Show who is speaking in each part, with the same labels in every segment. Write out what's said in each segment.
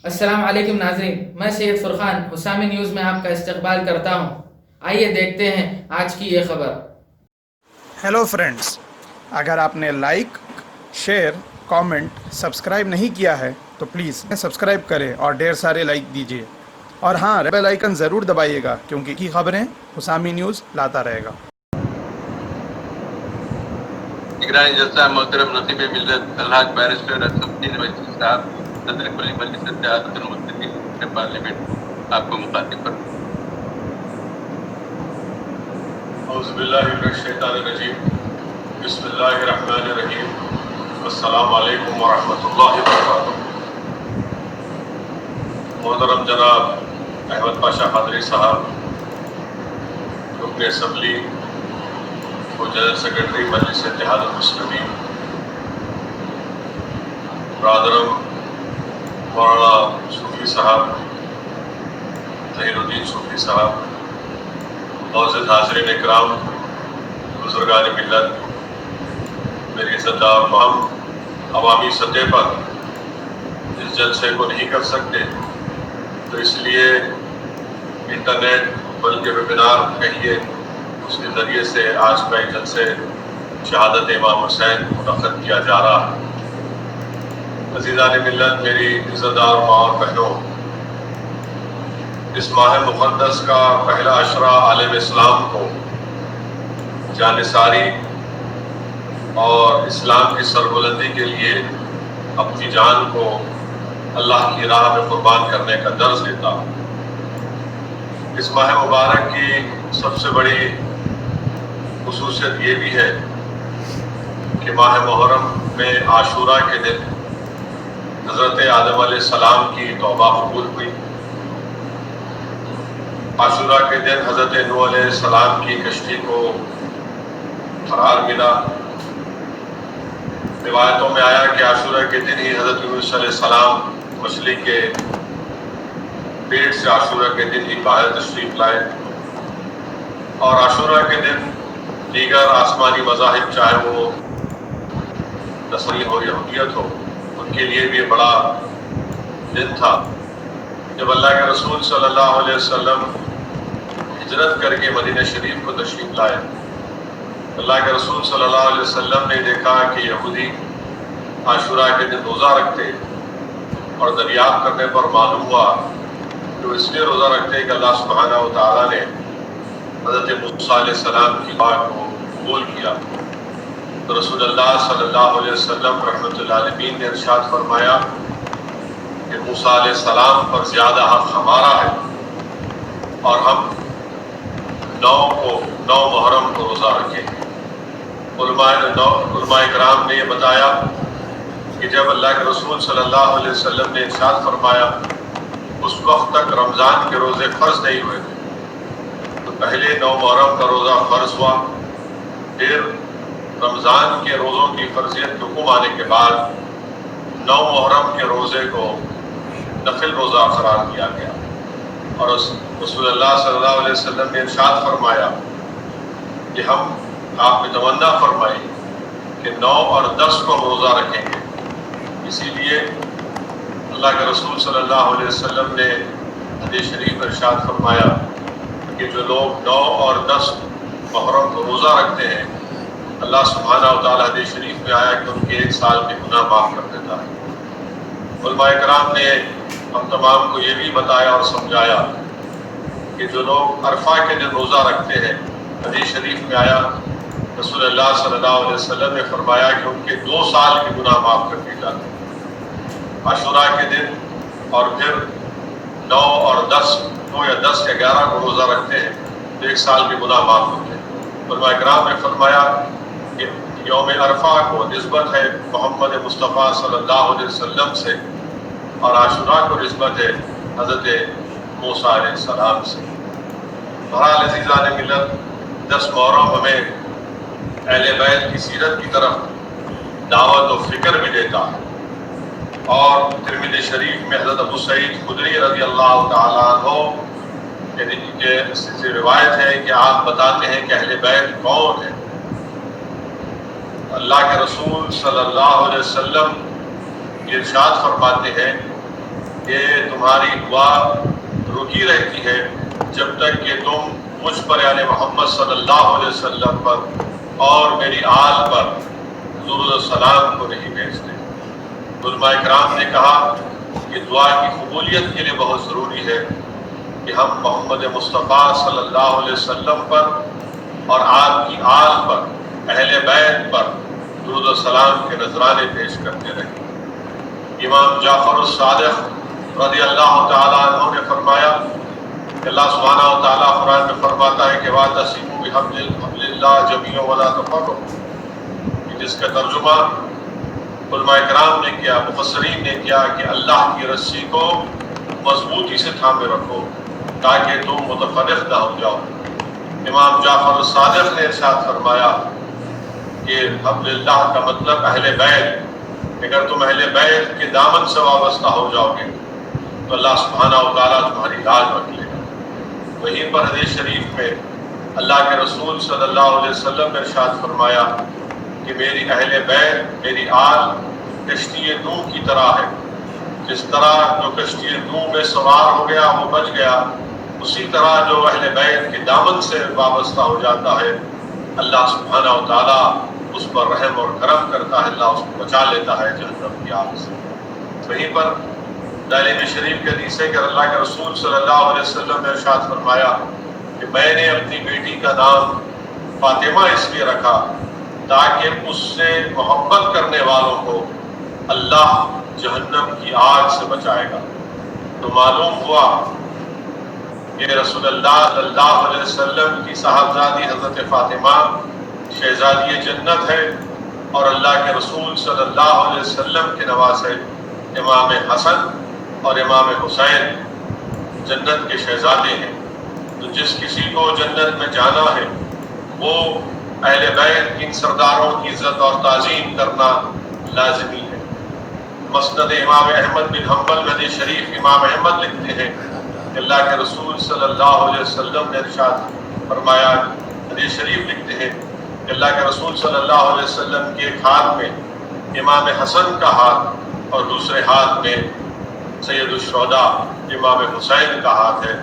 Speaker 1: السلام علیکم ناظرین، میں سید فرقان حسامی نیوز میں آپ کا استقبال کرتا ہوں۔ آئیے دیکھتے ہیں آج کی یہ خبر۔
Speaker 2: ہیلو فرینڈز، اگر آپ نے لائک، شیئر، کامنٹ، سبسکرائب نہیں کیا ہے تو پلیز سبسکرائب کریں اور ڈھیر سارے لائک دیجیے، اور ہاں بیل آئیکن ضرور دبائیے گا کیونکہ کی خبریں حسامی نیوز لاتا رہے گا۔
Speaker 3: نگرانی جلسہ محترم نصیب ملت الحاج بیرسٹر اسد الدین اویسی صاحب، صدر کلی مجلس اتحاد المتحدین پارلیمنٹ، آپ کو مخاطب پر۔
Speaker 4: اعوذ باللہ من الشیطان الرجیم، بسم اللہ الرحمن الرحیم، السلام علیکم ورحمۃ اللہ وبرکاتہ۔ محترم جناب احمد پاشا قادری صاحب، رکن اسمبلی و جنرل سیکرٹری مجلس اتحاد المسلمین، برادرم مولانا صوفی صاحب، ظہیر الدین صوفی صاحب، معزز حاضرین اکرام، بزرگان ملت، میری عزت دار ہم عوامی سطح پر اس جلسے کو نہیں کر سکتے، تو اس لیے انٹرنیٹ بلکہ ویبینار کہیے، اس کے ذریعے سے آج کا یہ جلسے شہادت امام حسین منعقد کیا جا رہا ہے۔ عزیزان ملت، میری عزت دار ماں اور بہنوں، اس ماہ مقدس کا پہلا عشرہ عالم اسلام کو جانثاری اور اسلام کی سربلندی کے لیے اپنی جان کو اللہ کی راہ میں قربان کرنے کا درس دیتا۔ اس ماہ مبارک کی سب سے بڑی خصوصیت یہ بھی ہے کہ ماہ محرم میں عاشوراء کے دن حضرت آدم علیہ السلام کی توبہ قبول ہوئی۔ عاشوراء کے دن حضرت نوح علیہ السلام کی کشتی کو قرار ملا۔ روایتوں میں آیا کہ عاشوراء کے دن ہی حضرت یونس علیہ السلام مچھلی کے پیٹ سے عاشوراء کے دن ہی باہر تشریف لائے، اور عاشوراء کے دن دیگر آسمانی مذاہب چاہے وہ نصرانی ہو یہودیت ہو، ان کے لیے بھی بڑا دن تھا۔ جب اللہ کے رسول صلی اللہ علیہ وسلم ہجرت کر کے مدینہ شریف کو تشریف لائے، اللہ کے رسول صلی اللہ علیہ وسلم نے دیکھا کہ یہودی عاشوراء کے دن روزہ رکھتے، اور دریافت کرنے پر معلوم ہوا کہ وہ اس لیے روزہ رکھتے کہ اللہ سبحانہ و تعالیٰ نے حضرت موسیٰ علیہ السلام کی بات کو قبول کیا۔ تو رسول اللہ صلی اللہ علیہ وسلم رحمۃ للعالمین نے ارشاد فرمایا کہ موسیٰ علیہ السلام پر زیادہ حق ہمارا ہے، اور ہم 9 محرم کو روزہ رکھیں گے۔ علماء کرام نے یہ بتایا کہ جب اللہ کے رسول صلی اللہ علیہ وسلم نے ارشاد فرمایا، اس وقت تک رمضان کے روزے فرض نہیں ہوئے تھے، تو پہلے 9 محرم کا روزہ فرض ہوا، پھر رمضان کے روزوں کی فرضیت کے حکم آنے کے بعد 9 محرم کے روزے کو نفل روزہ قرار دیا گیا، اور رسول اللہ صلی اللہ علیہ وسلم نے ارشاد فرمایا کہ آپ نے تمنا فرمائی کہ 9 اور 10 کو ہم روزہ رکھیں گے۔ اسی لیے اللہ کے رسول صلی اللہ علیہ وسلم نے حدیث شریف میں ارشاد فرمایا کہ جو لوگ 9 اور 10 محرم کو روزہ رکھتے ہیں، اللہ سبحانہ و تعالیٰ حدیث شریف میں آیا کہ ان کے 1 سال کے گناہ معاف کر دیتا ہے۔ علماء کرام نے ہم تمام کو یہ بھی بتایا اور سمجھایا کہ جو لوگ عرفہ کے دن روزہ رکھتے ہیں، حدیث شریف میں آیا رسول اللہ صلی اللہ علیہ وسلم نے فرمایا کہ ان کے 2 سال کے گناہ معاف کر دیے جاتے ہیں۔ عاشوراء کے دن اور پھر 9 اور 10 یا 10 یا 11 کو روزہ رکھتے ہیں تو 1 سال کے گناہ معاف ہوتے ہیں۔ علماء کرام نے فرمایا کہ یوم عرفہ کو نسبت ہے محمد مصطفیٰ صلی اللہ علیہ وسلم سے، اور عاشوراء کو نسبت ہے حضرت موسیٰ علیہ السلام سے۔ بہرحال عزیزان ملت، 10 محرم ہمیں اہل بیت کی سیرت کی طرف دعوت و فکر بھی دیتا ہے، اور ترمذی شریف میں حضرت ابو سعید خدری رضی اللہ تعالیٰ عنہ سے روایت ہے کہ آپ بتاتے ہیں کہ اہل بیت کون ہے۔ اللہ کے رسول صلی اللہ علیہ وسلم ارشاد فرماتے ہیں کہ تمہاری دعا رکی رہتی ہے جب تک کہ تم مجھ پر یعنی محمد صلی اللہ علیہ وسلم پر اور میری آل پر درود و سلام کو نہیں بھیجتے۔ علماء کرام نے کہا کہ دعا کی قبولیت کے لیے بہت ضروری ہے کہ ہم محمد مصطفیٰ صلی اللہ علیہ وسلم پر اور آپ کی آل پر، اہل بیت پر درود و سلام کے نذرانے پیش کرتے رہیں۔ امام جعفر الصادق رضی اللہ تعالیٰ عنہ نے فرمایا کہ اللہ سبحانہ و تعالیٰ قرآن میں فرماتا ہے کہ وَاعْتَصِمُوا بِحَبْلِ اللَّهِ جَمِيعًا وَلَا تَفَرَّقُوا، جس کا ترجمہ علماء کرام نے کیا، مفسرین نے کیا کہ اللہ کی رسی کو مضبوطی سے تھامے رکھو تاکہ تم متفرق نہ ہو جاؤ۔ امام جعفر الصادق نے ارشاد فرمایا کہ حبل اللہ کا مطلب اہل بیت، اگر تم اہل بیت کے دامن سے وابستہ ہو جاؤ گے تو اللہ سبحانہ و تعالیٰ تمہاری لاج رکھ لے گا۔ وہیں پر حدیث شریف میں اللہ کے رسول صلی اللہ علیہ وسلم نے ارشاد فرمایا کہ میری اہل بیت، میری آل کشتی نوح کی طرح ہے، جس طرح جو کشتی نوح میں سوار ہو گیا وہ بچ گیا، اسی طرح جو اہل بیت کے دامن سے وابستہ ہو جاتا ہے اللہ سبحانہ و تعالیٰ اس پر رحم اور کرم کرتا ہے، اللہ اس کو بچا لیتا ہے جہنم کی آگ سے۔ وہیں پر دارمی شریف کے حدیث ہے کہ اللہ کے رسول صلی اللہ علیہ وسلم نے ارشاد فرمایا کہ میں نے اپنی بیٹی کا نام فاطمہ اس لیے رکھا تاکہ اس سے محبت کرنے والوں کو اللہ جہنم کی آگ سے بچائے گا۔ تو معلوم ہوا کہ رسول اللہ صلی اللہ علیہ وسلم کی صاحبزادی حضرت فاطمہ شہزادی جنت ہے، اور اللہ کے رسول صلی اللہ علیہ وسلم کے نواسے امام حسن اور امام حسین جنت کے شہزادے ہیں۔ تو جس کسی کو جنت میں جانا ہے وہ اہل بیت ان سرداروں کی عزت اور تعظیم کرنا لازمی ہے۔ مسند امام احمد بن حنبل میں حدیث شریف امام احمد لکھتے ہیں کہ اللہ کے رسول صلی اللہ علیہ وسلم نے ارشاد فرمایا، حدیث شریف لکھتے ہیں کہ اللہ کے رسول صلی اللہ علیہ وسلم کے ایک ہاتھ میں امام حسن کا ہاتھ اور دوسرے ہاتھ میں سید الشہداء امام حسین کا ہاتھ ہے،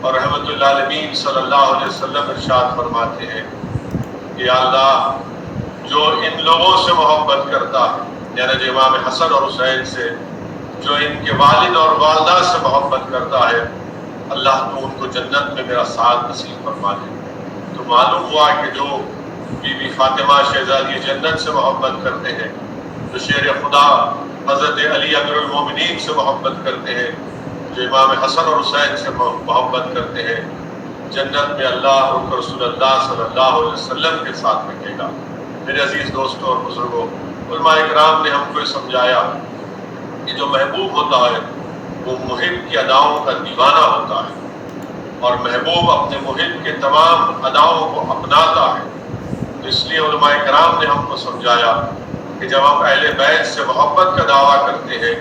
Speaker 4: اور رحمت اللہ علیہ صلی اللہ علیہ وسلم ارشاد فرماتے ہیں کہ یا اللہ جو ان لوگوں سے محبت کرتا ہے، یعنی جو امام حسن اور حسین سے، جو ان کے والد اور والدہ سے محبت کرتا ہے، اللہ تو ان کو جنت میں میرا ساتھ نصیب فرما دے۔ تو معلوم ہوا کہ جو بی بی فاطمہ شہزادی جنت سے محبت کرتے ہیں، جو شیر خدا حضرت علی امیر المومنین سے محبت کرتے ہیں، جو امام حسن اور حسین سے محبت کرتے ہیں، جنت میں اللہ اور رسول اللہ صلی اللہ علیہ وسلم کے ساتھ رکھے گا۔ میرے عزیز دوستوں اور بزرگوں، علماء اکرام نے ہم کو یہ سمجھایا کہ جو محبوب ہوتا ہے وہ محب کی اداؤں کا دیوانہ ہوتا ہے، اور محبوب اپنے محب کے تمام اداؤں کو اپناتا ہے۔ تو اس لیے علماء اکرام نے ہم کو سمجھایا کہ جب ہم اہل بیت سے محبت کا دعویٰ کرتے ہیں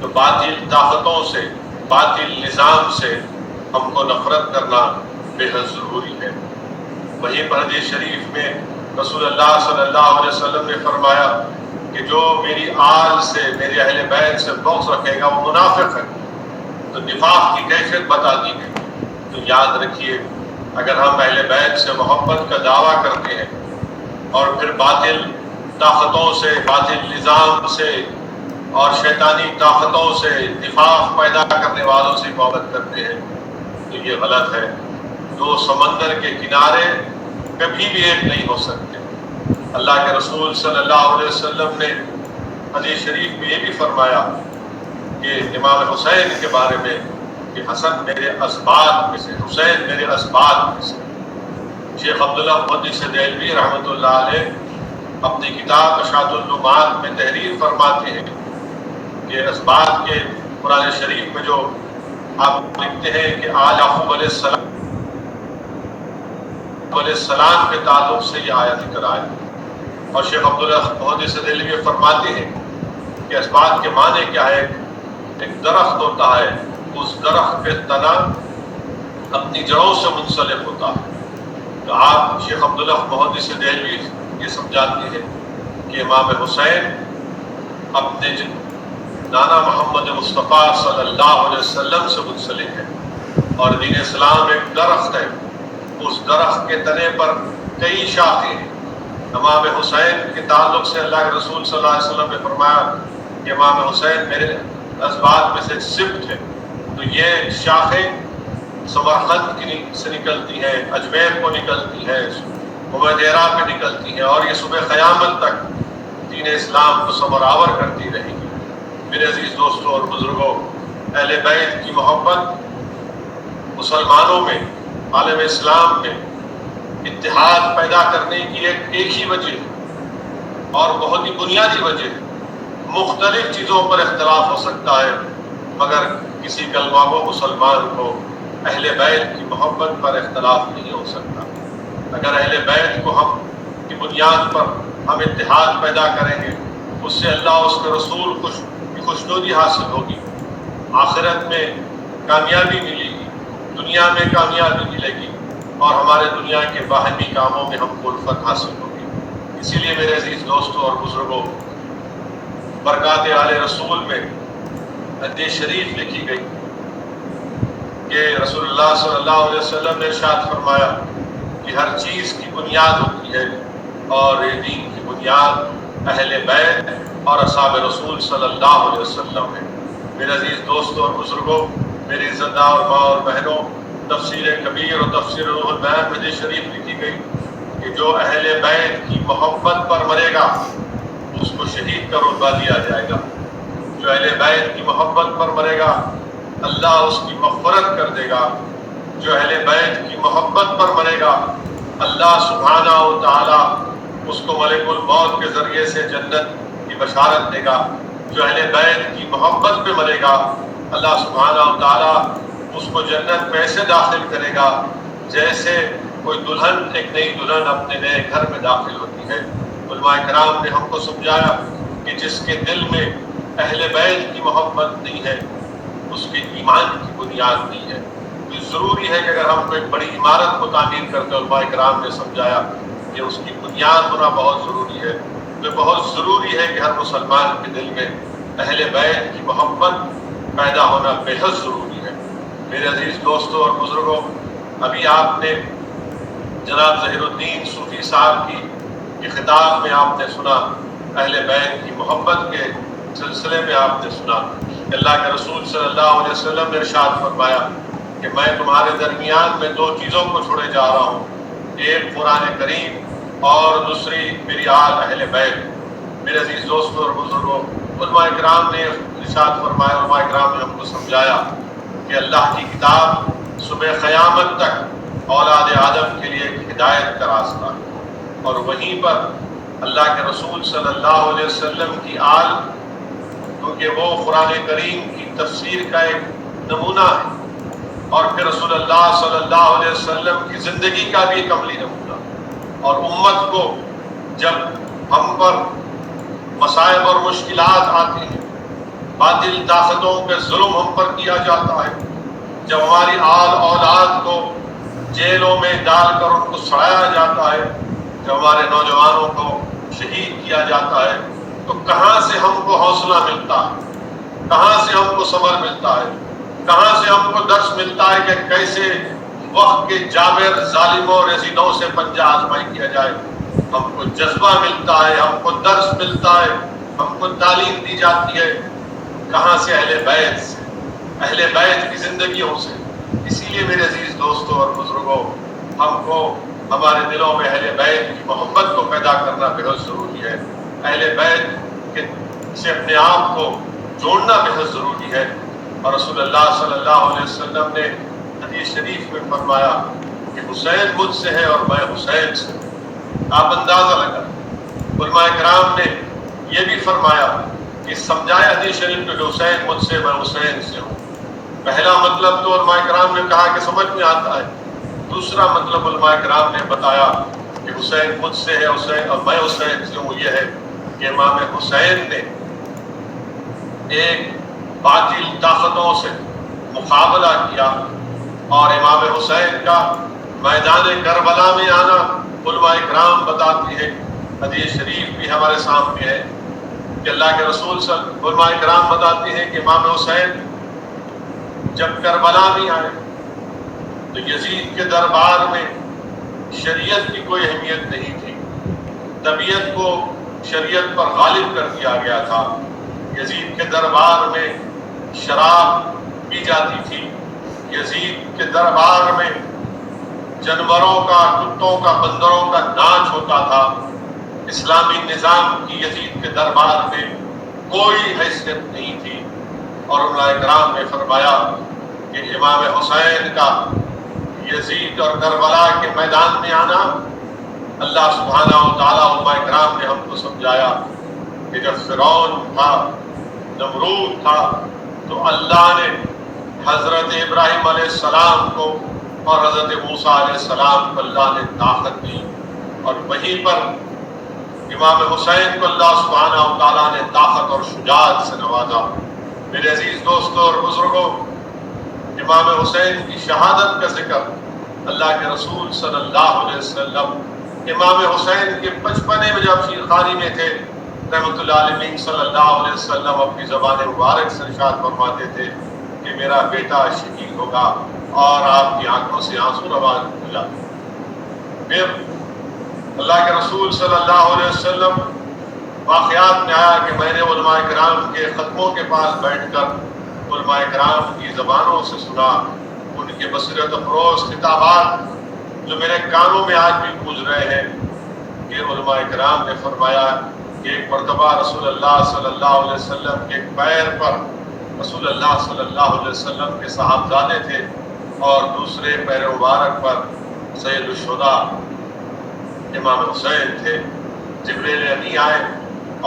Speaker 4: تو باطل طاقتوں سے، باطل نظام سے ہم کو نفرت کرنا بے حد ضروری ہے۔ وہیں پر حدیث شریف میں رسول اللہ صلی اللہ علیہ وسلم نے فرمایا کہ جو میری آل سے، میرے اہل بیت سے بغض رکھے گا وہ منافق ہے۔ تو نفاق کی کیفیت بتا دی گئی۔ تو یاد رکھیے، اگر ہم اہل بیت سے محبت کا دعویٰ کرتے ہیں اور پھر باطل طاقتوں سے، باطل نظام سے اور شیطانی طاقتوں سے، نفاق پیدا کرنے والوں سے محبت کرتے ہیں تو یہ غلط ہے۔ دو سمندر کے کنارے کبھی بھی ایک نہیں ہو سکتے۔ اللہ کے رسول صلی اللہ علیہ وسلم نے حدیث شریف میں یہ بھی فرمایا کہ امام حسین کے بارے میں کہ حسن میرے اسباط میں سے، حسین میرے اسباط میں سے۔ شیخ عبداللہ محدث دہلوی رحمۃ اللہ علیہ اپنی کتاب اشاعت النمات میں تحریر فرماتے ہیں کہ اسباط کے قرآن شریف میں جو آپ لکھتے ہیں کہ آل یعقوب علیہ السلام کے تعلق سے یہ آیت ذکر آئے، اور شیخ عبداللہ محدث دہلوی فرماتے ہیں کہ اسباط کے معنی کیا ہے؟ ایک درخت ہوتا ہے، اس درخت کے تنا اپنی جڑوں سے منسلک ہوتا ہے۔ تو آپ شیخ عبداللہ محدث دہلوی یہ سمجھاتے ہیں کہ امام حسین اپنے نانا محمد مصطفیٰ صلی اللہ علیہ وسلم سے منسلک ہے، اور دین اسلام ایک درخت ہے، اس درخت کے تنے پر کئی شاخیں ہیں۔ امام حسین کے تعلق سے اللہ کے رسول صلی اللہ علیہ وسلم نے فرمایا کہ امام حسین میرے ازواج میں سے سبت ہے، تو یہ شاخیں سمرقند سے نکلتی ہیں، اجمیر کو نکلتی ہیں، عمیدیرہ پہ نکلتی ہیں، اور یہ صبح قیامت تک دین اسلام کو ثمرآور کرتی رہے گی۔ میرے عزیز دوستوں اور بزرگوں، اہل بیت کی محبت مسلمانوں میں، عالم اسلام میں اتحاد پیدا کرنے کی ایک ہی وجہ ہے، اور بہت ہی بنیادی وجہ ہے۔ مختلف چیزوں پر اختلاف ہو سکتا ہے، مگر کسی کلمہ گو مسلمان کو اہل بیت کی محبت پر اختلاف نہیں ہو سکتا۔ اگر اہل بیت کو ہم کی بنیاد پر ہم اتحاد پیدا کریں گے، اس سے اللہ اور اس کے رسول کی خوشنودی حاصل ہوگی، آخرت میں کامیابی ملے گی، دنیا میں کامیابی ملے گی، اور ہمارے دنیا کے باہمی کاموں میں ہم کو الفت حاصل ہوگی۔ اسی لیے میرے عزیز دوستوں اور بزرگوں، برکات آل رسول میں حدیث شریف لکھی گئی کہ رسول اللہ صلی اللہ علیہ وسلم نے ارشاد فرمایا کہ ہر چیز کی بنیاد ہوتی ہے، اور یہ دین کی بنیاد اہل بیت اور اصحاب رسول صلی اللہ علیہ وسلم ہے۔ میرے عزیز دوستوں اور بزرگوں، میری عزت دار ماں اور بہنوں، تفسیر کبیر اور تفسیر روح البیان میں حدیث شریف لکھی گئی کہ جو اہل بیت کی محبت پر مرے گا اس کو شہید کا رتبہ دیا جائے گا۔ جو اہل بیت کی محبت پر مرے گا اللہ اس کی مغفرت کر دے گا۔ جو اہل بیت کی محبت پر مرے گا اللہ سبحانہ و تعالی اس کو ملک الموت کے ذریعے سے جنت کی بشارت دے گا۔ جو اہل بیت کی محبت پہ مرے گا اللہ سبحانہ و تعالی اس کو جنت میں ایسے داخل کرے گا جیسے کوئی دلہن ایک نئی دلہن اپنے نئے گھر میں داخل ہوتی ہے۔ علماء کرام نے ہم کو سمجھایا کہ جس کے دل میں اہل بیت کی محبت نہیں ہے اس کے ایمان کی بنیاد نہیں ہے۔ تو ضروری ہے کہ اگر ہم کوئی بڑی عمارت کو تعمیر کرتے علماء کرام نے سمجھایا کہ اس کی بنیاد ہونا بہت ضروری ہے۔ تو بہت ضروری ہے کہ ہر مسلمان کے دل میں اہل بیت کی محبت پیدا ہونا بے حد ضروری ہے۔ میرے عزیز دوستوں اور بزرگوں، ابھی آپ نے جناب ظہیر الدین صوفی صاحب کی خطاب میں آپ نے سنا، اہل بیت کی محبت کے سلسلے میں آپ نے سنا کہ اللہ کے رسول صلی اللہ علیہ وسلم نے ارشاد فرمایا کہ میں تمہارے درمیان میں دو چیزوں کو چھوڑے جا رہا ہوں، ایک قرآن کریم اور دوسری میری آل اہل بیت۔ میرے عزیز دوستوں اور بزرگوں، علماء کرام نے ارشاد فرمایا، علماء کرام نے ہم کو سمجھایا کہ اللہ کی کتاب صبح قیامت تک اولاد آدم کے لیے ایک ہدایت کا راستہ ہے، اور وہیں پر اللہ کے رسول صلی اللہ علیہ وسلم کی آل، کیونکہ وہ قرآن کریم کی تفسیر کا ایک نمونہ ہے، اور پھر رسول اللہ صلی اللہ علیہ وسلم کی زندگی کا بھی ایک عملی نمونہ، اور امت کو جب ہم پر مصائب اور مشکلات آتی ہیں، باطل طاقتوں پہ ظلم ہم پر کیا جاتا ہے، جب ہماری آل اولاد کو جیلوں میں ڈال کر ان کو سڑایا جاتا ہے، جب ہمارے نوجوانوں کو شہید کیا جاتا ہے، تو کہاں سے ہم کو حوصلہ ملتا ہے، کہاں سے ہم کو صبر ملتا ہے، کہاں سے ہم کو درس ملتا ہے کہ کیسے وقت کے جابر ظالموں اور یزیدوں سے پنجہ آزمائی کیا جائے۔ ہم کو جذبہ ملتا ہے، ہم کو درس ملتا ہے، ہم کو تعلیم دی جاتی ہے، کہاں سے؟ اہل بیت سے، اہل بیت کی زندگیوں سے۔ اسی لیے میرے عزیز دوستوں اور بزرگوں، ہم کو ہمارے دلوں میں اہل بیت کی محبت کو پیدا کرنا بہت ضروری ہے، اہل بیت سے اپنے آپ کو جوڑنا بہت ضروری ہے۔ اور رسول اللہ صلی اللہ علیہ وسلم نے حدیث شریف میں فرمایا کہ حسین مجھ سے ہے اور میں حسین سے۔ آپ اندازہ لگا، علماء کرام نے یہ بھی فرمایا کہ سمجھایا حدیث شریف کہ حسین مجھ سے، میں حسین سے ہوں۔ پہلا مطلب تو علماء کرام نے کہا کہ سمجھ میں آتا ہے، دوسرا مطلب علماء کرام نے بتایا کہ حسین مجھ سے ہے حسین اور میں حسین سے ہوں، یہ ہے کہ امام حسین نے ایک باطل طاقتوں سے مقابلہ کیا، اور امام حسین کا میدان کربلا میں آنا علماء کرام بتاتی ہے، حدیث شریف بھی ہمارے سامنے ہے کہ اللہ کے رسول علماء کرام بتاتے ہیں کہ امام حسین جب کربلا میں آئے تو یزید کے دربار میں شریعت کی کوئی اہمیت نہیں تھی، طبیعت کو شریعت پر غالب کر دیا گیا تھا۔ یزید کے دربار میں شراب پی جاتی تھی، یزید کے دربار میں جانوروں کا، کتوں کا، بندروں کا ناچ ہوتا تھا۔ اسلامی نظام کی یزید کے دربار میں کوئی حیثیت نہیں تھی، اور علماء کرام نے فرمایا کہ امام حسین کا یزید اور کربلا کے میدان میں آنا، اللہ سبحانہ و تعالیٰ علماء کرام نے ہم کو سمجھایا کہ جب فرعون تھا، نمرود تھا، تو اللہ نے حضرت ابراہیم علیہ السلام کو اور حضرت موسیٰ علیہ السلام کو اللہ نے طاقت دی، اور وہیں پر امام حسین کو اللہ سبحانہ و تعالیٰ نے طاقت اور شجاعت سے نوازا۔ میرے عزیز دوستوں اور بزرگوں، امام حسین کی شہادت کا ذکر اللہ کے رسول صلی اللہ علیہ وسلم امام حسین کے بچپنے میں جب شیرخانی میں تھے، رحمۃ اللہ علیہ صلی اللہ علیہ وسلم اپنی زبان مبارک سے ارشاد فرماتے تھے کہ میرا بیٹا شہید ہوگا، اور آپ کی آنکھوں سے آنسو رواں ہو جاتے۔ پھر اللہ کے رسول صلی اللہ علیہ وسلم واقعات میں آیا کہ میں نے علماء کرام کے ختموں کے پاس بیٹھ کر علماء کرام کی زبانوں سے سنا، ان کے بصیرت افروز خطابات جو میرے کانوں میں آج بھی گونج رہے ہیں، کہ علماء کرام نے فرمایا کہ ایک مرتبہ رسول اللہ صلی اللہ علیہ وسلم کے پیر پر رسول اللہ صلی اللہ علیہ وسلم کے صاحبزادے تھے، اور دوسرے پیر مبارک پر سید الشہداء امام حسین تھے۔ جبریل امین آئے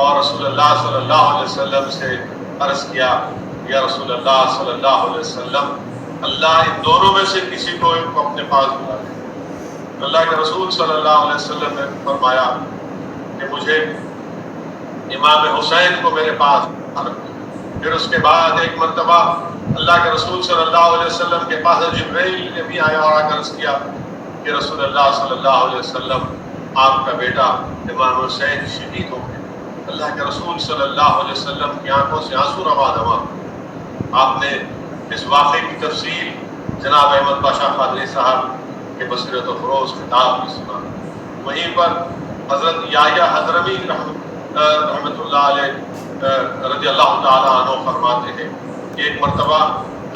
Speaker 4: اور رسول اللہ صلی اللہ علیہ وسلم سے عرض کیا، یا رسول اللہ صلی اللہ علیہ وسلم، اللہ ان دونوں میں سے کسی کو اپنے پاس بلا لے۔ اللہ کے رسول صلی اللہ علیہ وسلم نے فرمایا کہ مجھے امام حسین کو میرے پاس رکھو۔ پھر اس کے بعد ایک مرتبہ اللہ کے رسول صلی اللہ علیہ وسلم کے پاس جبرائیل بھی آیا اور آ کر عرض کیا کہ رسول اللہ صلی اللہ علیہ وسلم، آپ کا بیٹا امام حسین شہید ہو گئے۔ اللہ کے رسول صلی اللہ علیہ وسلم کی آنکھوں سے آنسو رواں رواں۔ آپ نے اس واقعے کی تفصیل جناب احمد پاشا قادری صاحب کے بصیرت افروز خطاب بھی سنا۔ وہیں پر حضرت یحییٰ حضرمی رحمۃ اللہ علیہ رضی اللہ تعالیٰ عنہ فرماتے ہیں کہ ایک مرتبہ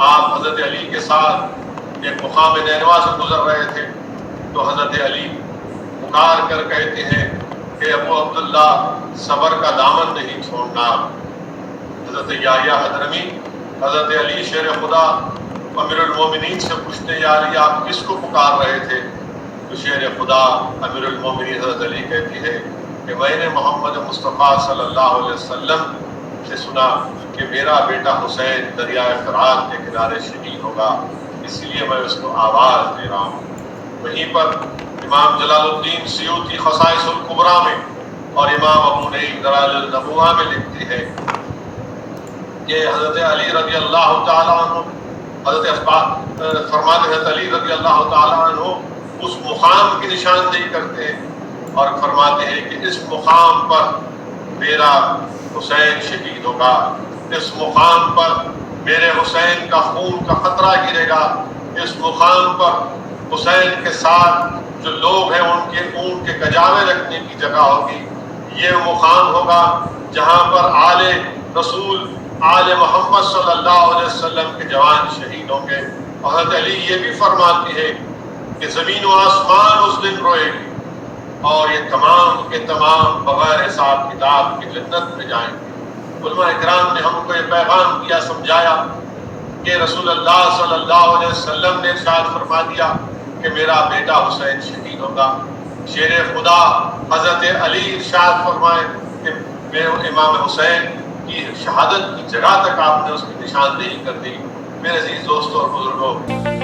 Speaker 4: آپ حضرت علی کے ساتھ ایک مقام نینوا سے گزر رہے تھے، تو حضرت علی پکار کر کہتے ہیں کہ ابو عبداللہ صبر کا دامن نہیں چھوڑنا۔ حضرت یحییٰ حضرمی حضرت علی شیر خدا امیر المومنین سے پوچھتے، یا علی آپ کس کو پکار رہے تھے؟ تو شیر خدا امیر المومنین حضرت علی کہتی ہے کہ میں نے محمد مصطفیٰ صلی اللہ علیہ وسلم سے سنا کہ میرا بیٹا حسین دریائے فرات کے کنارے شہید ہوگا، اس لیے میں اس کو آواز دے رہا ہوں۔ وہیں پر امام جلال الدین سیوطی خصائص الکبریٰ میں اور امام ابو نعیم دلائل النبوہ میں لکھتے ہیں کہ حضرت علی رضی اللہ تعالیٰ عنہ فرماتے حضرت علی رضی اللہ تعالیٰ عنہ اس مقام کی نشاندہی کرتے ہیں اور فرماتے ہیں کہ اس مقام پر میرا حسین شہید ہوگا، اس مقام پر میرے حسین کا خون کا قطرہ گرے گا، اس مقام پر حسین کے ساتھ جو لوگ ہیں ان کے اونٹ کے کجاوے رکھنے کی جگہ ہوگی۔ یہ مقام ہوگا جہاں پر آل رسول آل محمد صلی اللہ علیہ وسلم کے جوان شہید ہوں گے۔ حضرت علی یہ بھی فرماتے ہیں کہ زمین و آسمان اس دن روئے گی، اور یہ تمام کے تمام بغیر حساب کتاب کی جنت میں جائیں گے۔ علماء اکرام نے ہم کو یہ پیغام دیا، سمجھایا کہ رسول اللہ صلی اللہ علیہ وسلم نے ارشاد فرما دیا کہ میرا بیٹا حسین شہید ہوگا۔ شیر خدا حضرت علی ارشاد فرمائے کہ میرے امام حسین کی شہادت کی جگہ تک آپ نے اس کی نشاندہی کر دی۔ میرے عزیز دوستوں اور بزرگوں،